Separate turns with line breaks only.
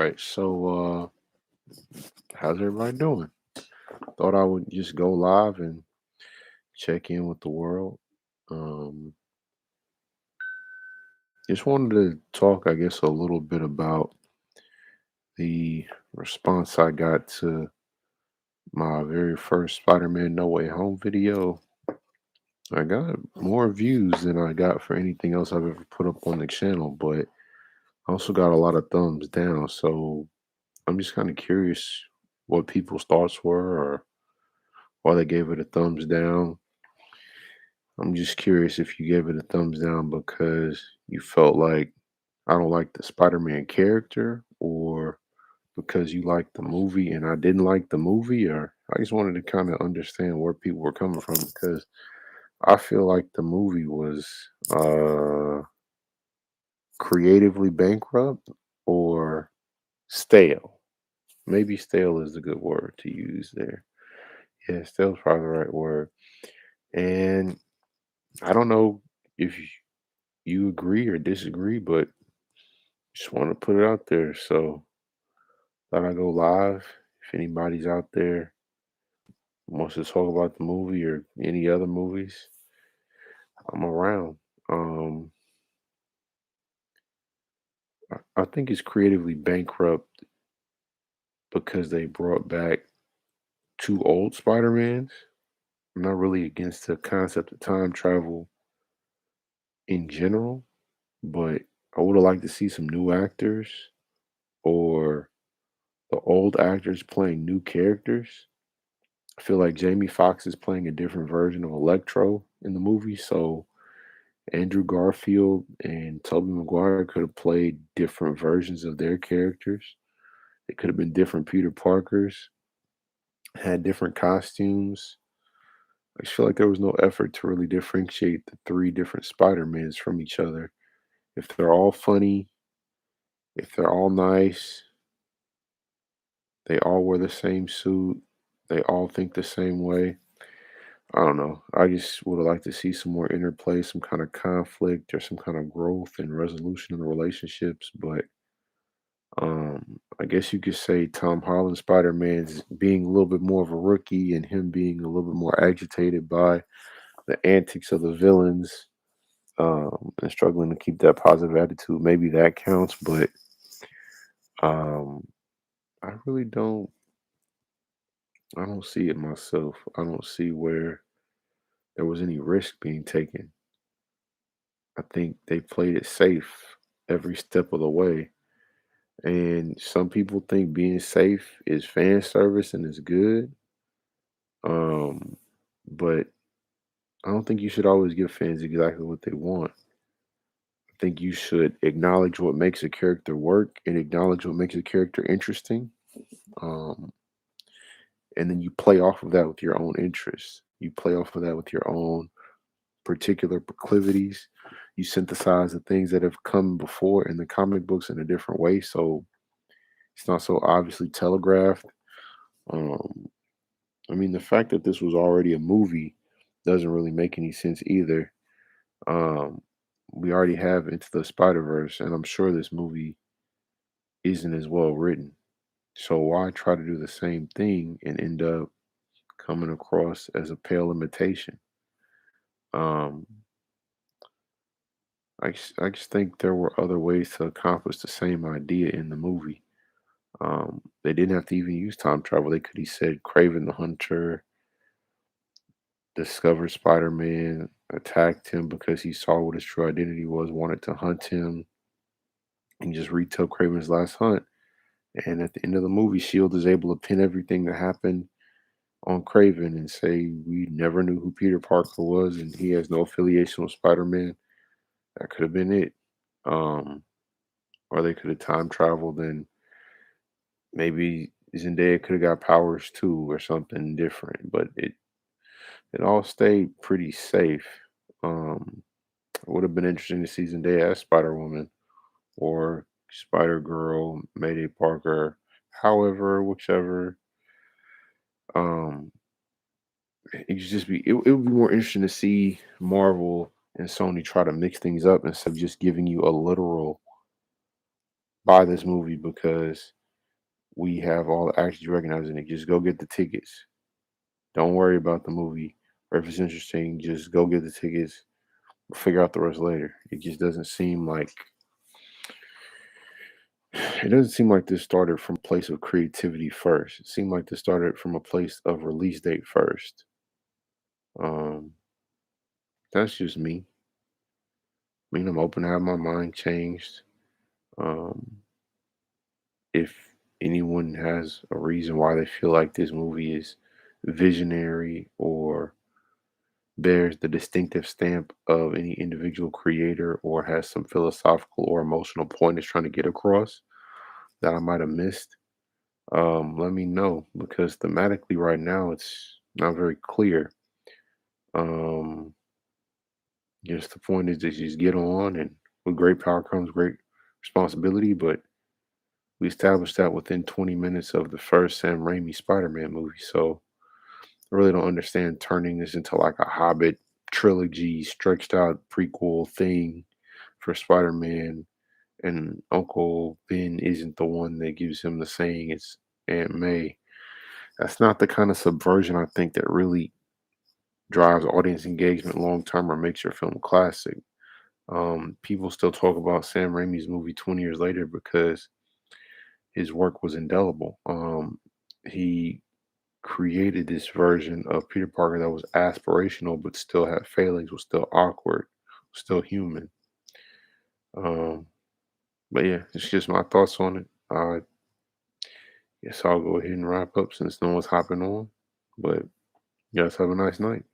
right, how's everybody doing? Thought I would just go live and check in with the world. Um, just wanted to talk, I guess, a little bit about the response I got to my very first Spider-Man No Way Home video. I got more views than I got for anything else I've ever put up on the channel, but I also got a lot of thumbs down. So I'm just kind of curious what people's thoughts were or why they gave it a thumbs down. I'm just curious if you gave it a thumbs down because you felt like I don't like the Spider-Man character, or because you liked the movie and I didn't like the movie, or I just wanted to kind of understand where people were coming from because I feel like the movie was uh creatively bankrupt or stale. Maybe stale is the good word to use there. Yeah, stale is probably the right word. And I don't know if you agree or disagree, but just want to put it out there. So thought I go live. If anybody's out there wants to talk about the movie or any other movies, I'm around. Um, I think it's creatively bankrupt because they brought back two old Spider-Mans. I'm not really against the concept of time travel in general, but I would have liked to see some new actors or the old actors playing new characters. I feel like Jamie Foxx is playing a different version of Electro in the movie, so Andrew Garfield and Tobey Maguire could have played different versions of their characters. They could have been different Peter Parkers, had different costumes. I just feel like there was no effort to really differentiate the three different Spider-Mans from each other. If they're all funny, if they're all nice, they all wear the same suit, they all think the same way. I don't know. I just would have liked to see some more interplay, some kind of conflict or some kind of growth and resolution in the relationships. But I guess you could say Tom Holland Spider-Man's being a little bit more of a rookie and him being a little bit more agitated by the antics of the villains, and struggling to keep that positive attitude. Maybe that counts, but um, I really don't. I don't see it myself. I don't see where there was any risk being taken. I think they played it safe every step of the way. And some people think being safe is fan service and is good. Um, but I don't think you should always give fans exactly what they want. I think you should acknowledge what makes a character work and acknowledge what makes a character interesting. Um, and then you play off of that with your own interests. You play off of that with your own particular proclivities. You synthesize the things that have come before in the comic books in a different way. So it's not so obviously telegraphed. Um, I mean, the fact that this was already a movie doesn't really make any sense either. Um, we already have Into the Spider Verse, and I'm sure this movie isn't as well written. So why try to do the same thing and end up coming across as a pale imitation? Um, I just think there were other ways to accomplish the same idea in the movie. They didn't have to even use time travel. They could have said Craven the Hunter discovered Spider-Man, attacked him because he saw what his true identity was, wanted to hunt him, and just retell Craven's last hunt. And at the end of the movie, Shield is able to pin everything that happened on Craven and say we never knew who Peter Parker was, and he has no affiliation with Spider-Man. That could have been it. Um, or they could have time traveled and maybe Zendaya could have got powers too, or something different. But it all stayed pretty safe. Um, it would have been interesting to see Zendaya as Spider Woman or Spider Girl, Mayday Parker, however, whichever. Um, it would be more interesting to see Marvel and Sony try to mix things up instead of just giving you a literal buy this movie because we have all the actors you recognize in it. Just go get the tickets. Don't worry about the movie. Or if it's interesting, just go get the tickets. We'll figure out the rest later. It just doesn't seem like this started from a place of creativity first. It seemed like this started from a place of release date first. Um, that's just me. I mean, I'm open to have my mind changed. Um, if anyone has a reason why they feel like this movie is visionary or bears the distinctive stamp of any individual creator or has some philosophical or emotional point it's trying to get across that I might have missed, let me know because thematically right now it's not very clear. Um, just the point is to just get on, and with great power comes great responsibility. But we established that within 20 minutes of the first Sam Raimi Spider-Man movie, so I really don't understand turning this into like a Hobbit trilogy, stretched out prequel thing for Spider-Man. And Uncle Ben isn't the one that gives him the saying, it's Aunt May. That's not the kind of subversion I think that really drives audience engagement long term or makes your film classic. People still talk about Sam Raimi's movie 20 years later because his work was indelible. He created this version of Peter Parker that was aspirational but still had failings, was still awkward, was still human. Um, but yeah, it's just my thoughts on it. Guess I'll go ahead and wrap up since no one's hopping on. But you guys have a nice night.